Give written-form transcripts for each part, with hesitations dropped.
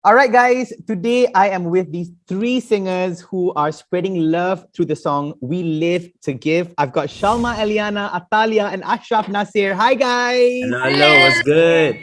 All right, guys, today I am with these three singers who are spreading love through the song We Live to Give. I've got Shalma Eliana, Athalia, and Asyraf Nasir. Hi, guys. Hello, what's good?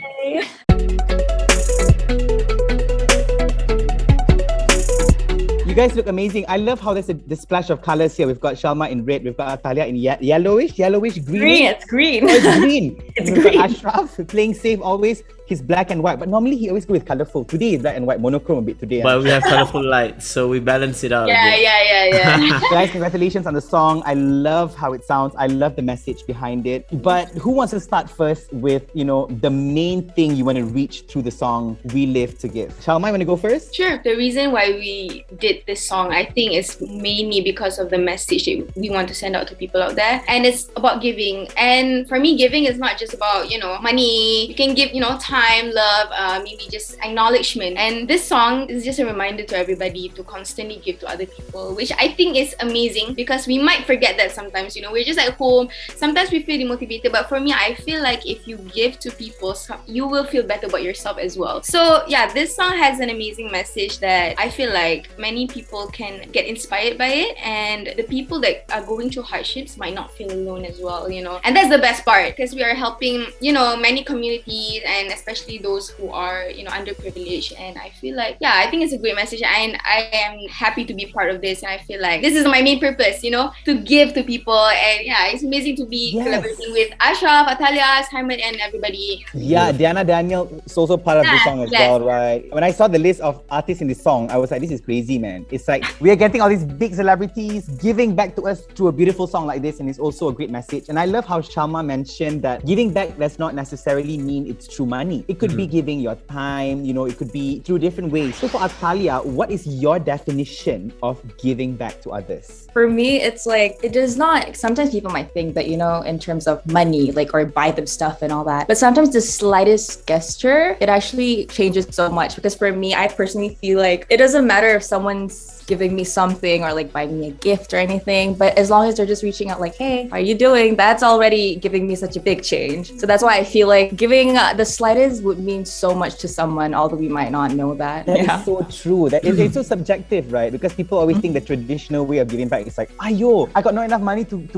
You guys look amazing. I love how there's this splash of colors here. We've got Shalma in red, we've got Athalia in yellowish, green. It's green. Oh, it's green. It's We've green. got Asyraf playing safe always. He's black and white, but normally he always go with colorful. Today is black and white, monochrome a bit today. But we have colorful lights, so we balance it out. Yeah. Guys, congratulations on the song. I love how it sounds. I love the message behind it. But who wants to start first with, the main thing you want to reach through the song We Live to Give? Shalma, you want to go first? Sure. The reason why we did this song, I think, is mainly because of the message that we want to send out to people out there. And it's about giving. And for me, giving is not just about, money. You can give, time, love, maybe just acknowledgement. And this song is just a reminder to everybody to constantly give to other people, which I think is amazing because we might forget that sometimes. We're just at home. Sometimes we feel demotivated. But for me, I feel like if you give to people, you will feel better about yourself as well. So yeah, this song has an amazing message that I feel like many people can get inspired by it, and the people that are going through hardships might not feel alone as well, And that's the best part because we are helping, many communities, and especially those who are, underprivileged. And I feel like, I think it's a great message, and I am happy to be part of this. And I feel like this is my main purpose, to give to people. And it's amazing to be collaborating with Asyraf, Athalia, Simon, and everybody. Yeah, Danielle is also part of the song as well, right? When I saw the list of artists in the song, I was like, this is crazy, man. It's like we are getting all these big celebrities giving back to us through a beautiful song like this, and it's also a great message. And I love how Shalma mentioned that giving back does not necessarily mean it's through money. It could be giving your time, it could be through different ways. So for Athalia, what is your definition of giving back to others? For me, it's like, it does not, sometimes people might think that, in terms of money, or buy them stuff and all that. But sometimes the slightest gesture, it actually changes so much. Because for me, I personally feel like it doesn't matter if someone's giving me something or buying me a gift or anything, but as long as they're just reaching out hey, how are you doing? That's already giving me such a big change. So that's why I feel like giving the slightest would mean so much to someone, although we might not know that. That is so true. It's so subjective, right? Because people always think the traditional way of giving back is like, ayo, I got not enough money to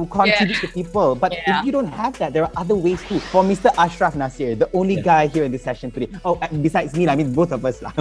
contribute to people. But if you don't have that, there are other ways too. For Mr. Asyraf Nasir, the only guy here in this session today. Oh, besides me, both of us. Don't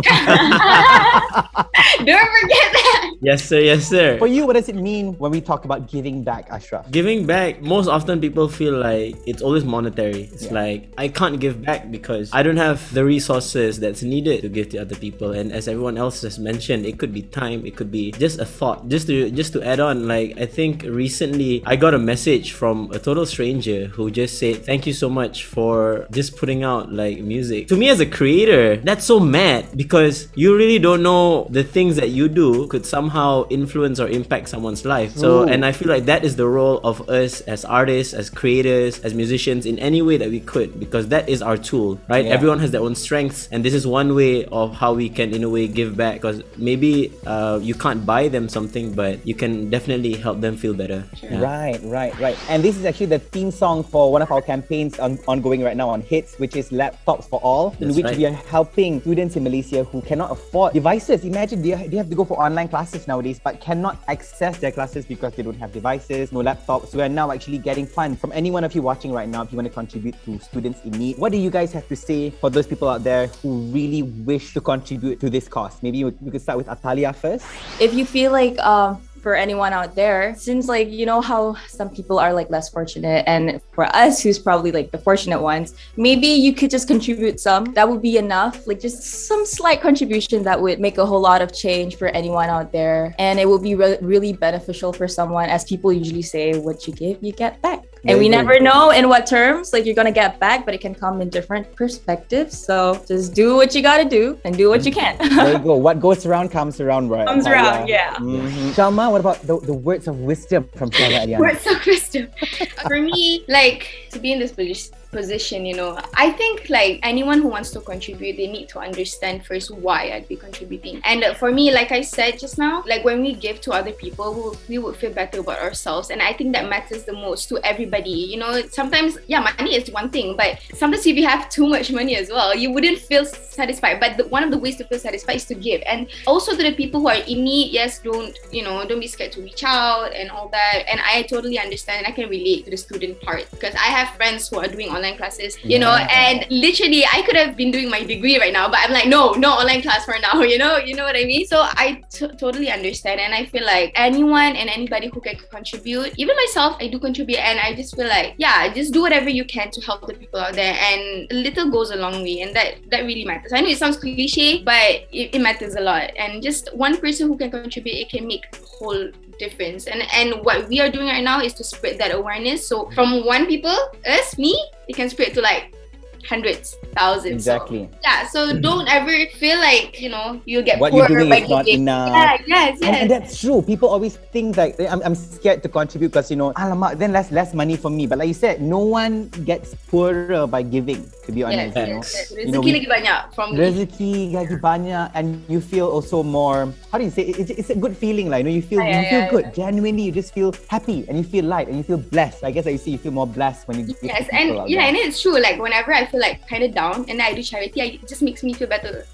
forget that. Yes, sir. For you, what does it mean when we talk about giving back, Asyraf? Giving back, most often people feel like it's always monetary. It's like, I can't give back because I don't have the resources that's needed to give to other people. And as everyone else has mentioned, it could be time, it could be just a thought. Just to add on, I think recently I got a message from a total stranger who just said, thank you so much for just putting out music. To me as a creator, that's so mad because you really don't know the things that you do could somehow influence or impact someone's life. So, and I feel like that is the role of us as artists, as creators, as musicians in any way that we could, because that is our tool, right? Everyone has their own strengths, and this is one way of how we can in a way give back, because maybe you can't buy them something, but you can definitely help them feel better. Right. And this is actually the theme song for one of our campaigns ongoing right now on HITZ, which is Laptops for All, in which we are helping students in Malaysia who cannot afford devices. Imagine they have to go for online classes nowadays, but cannot access their classes because they don't have devices, no laptops. So we are now actually getting funds from any one of you watching right now if you want to contribute to students in need. What do you guys have to say for those people out there who really wish to contribute to this cause? Maybe we could start with Athalia first. If you feel like for anyone out there, since how some people are less fortunate, and for us who's probably the fortunate ones, maybe you could just contribute some. That would be enough, just some slight contribution that would make a whole lot of change for anyone out there, and it would be really beneficial for someone. As people usually say, what you give, you get back. And we never know in what terms you're gonna get back, but it can come in different perspectives. So just do what you gotta do and do what you can. There you go. What goes around comes around, right? Comes around, yeah. Shalma, what about the words of wisdom from Shalma Eliana? Words of wisdom. For me, to be in this position, you know, I think like anyone who wants to contribute, they need to understand first why I'd be contributing. And for me, like I said just now, like when we give to other people, we would feel better about ourselves. And I think that matters the most to everybody. You know, sometimes, yeah, money is one thing, but sometimes if you have too much money as well, you wouldn't feel satisfied. But one of the ways to feel satisfied is to give. And also to the people who are in need, yes, don't be scared to reach out and all that. And I totally understand, and I can relate to the student part, because I have friends who are doing online classes, you know, and literally I could have been doing my degree right now, but I'm like, no online class for now, you know what I mean? So I totally understand, and I feel like anyone and anybody who can contribute, even myself, I do contribute, and I just feel like, yeah, just do whatever you can to help the people out there, and a little goes a long way, and that really matters. I know it sounds cliche, but it matters a lot, and just one person who can contribute, it can make a whole difference. And what we are doing right now is to spread that awareness. So from one people, us, me, it can spread to like hundreds, thousands. Exactly. So, yeah, so don't ever feel like, you'll get what poor you're doing by is not giving. enough. Yeah, yes. And that's true. People always think like, I'm scared to contribute because, alamak, then less money for me. But like you said, no one gets poorer by giving, to be honest. Yes. Rezeki lagi banyak from rezeki lagi banyak, and you feel also more, how do you say, it's a good feeling, like, you feel good. Genuinely, you just feel happy, and you feel light, and you feel blessed. I guess like you see, you feel more blessed when you give yes, to people out there. And it's true. Like whenever I feel like kind of down, and I do charity, it just makes me feel better.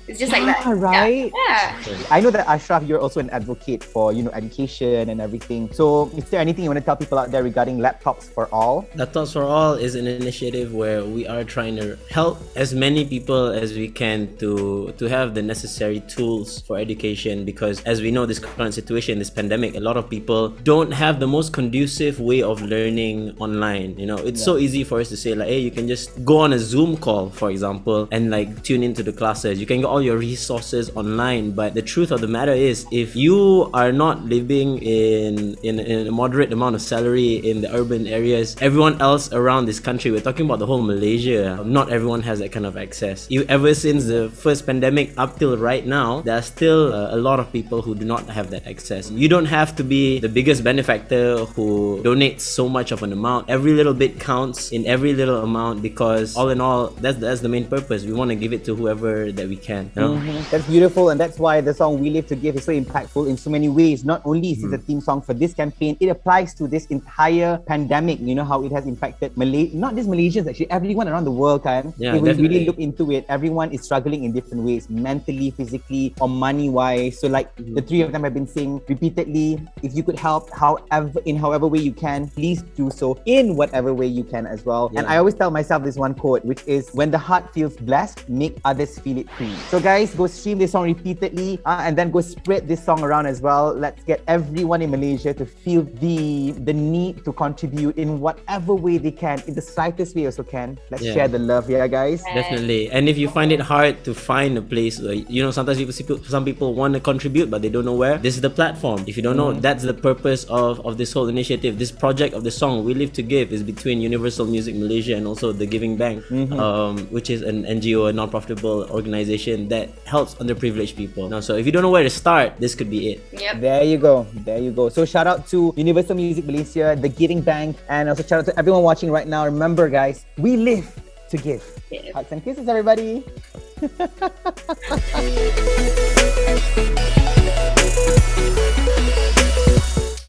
It's just like that. Right? Yeah. I know that Asyraf, you're also an advocate for education and everything. So, is there anything you want to tell people out there regarding Laptops for All? Laptops for All is an initiative where we are trying to help as many people as we can to have the necessary tools for education, because as we know, this current situation, this pandemic, a lot of people don't have the most conducive way of learning online. It's so easy for us to say like, hey, you can just go on a Zoom call, for example, and like tune into the classes. You can get all your resources online, but the truth of the matter is, if you are not living in a moderate amount of salary in the urban areas, everyone else around this country, we're talking about the whole Malaysia, not everyone has that kind of access. Ever since the first pandemic up till right now, there are still a lot of people who do not have that access. You don't have to be the biggest benefactor who donates so much of an amount. Every little bit counts in every little amount, because all in all, that's the main purpose. We want to give it to whoever that we can. That's beautiful, and that's why the song We Live to Give is so impactful in so many ways. Not only is it the theme song for this campaign, it applies to this entire pandemic. How it has impacted not just Malaysians, actually everyone around the world. Yeah, if we definitely really look into it, everyone is struggling in different ways, mentally, physically, or money-wise. So like the three of them have been saying repeatedly, if you could help however way you can, please do so in whatever way you can as well. And I always tell myself this one quote, which is, when the heart feels blessed, make others feel it free. So guys, go stream this song repeatedly, and then go spread this song around as well. Let's get everyone in Malaysia to feel the need to contribute in whatever way they can, in the slightest way also can. Let's share the love here, guys. Definitely. And if you find it hard to find a place, sometimes some people want to contribute but they don't know where, this is the platform. If you don't know, that's the purpose of this whole initiative. This project of the song We Live to Give is between Universal Music Malaysia and also the Giving Bank, which is an NGO, a non-profitable organization that helps underprivileged people. So if you don't know where to start, this could be it. Yep. There you go. So shout out to Universal Music Malaysia, the Giving Bank, and also shout out to everyone watching right now. Remember guys, we live to give. Hugs and kisses, everybody.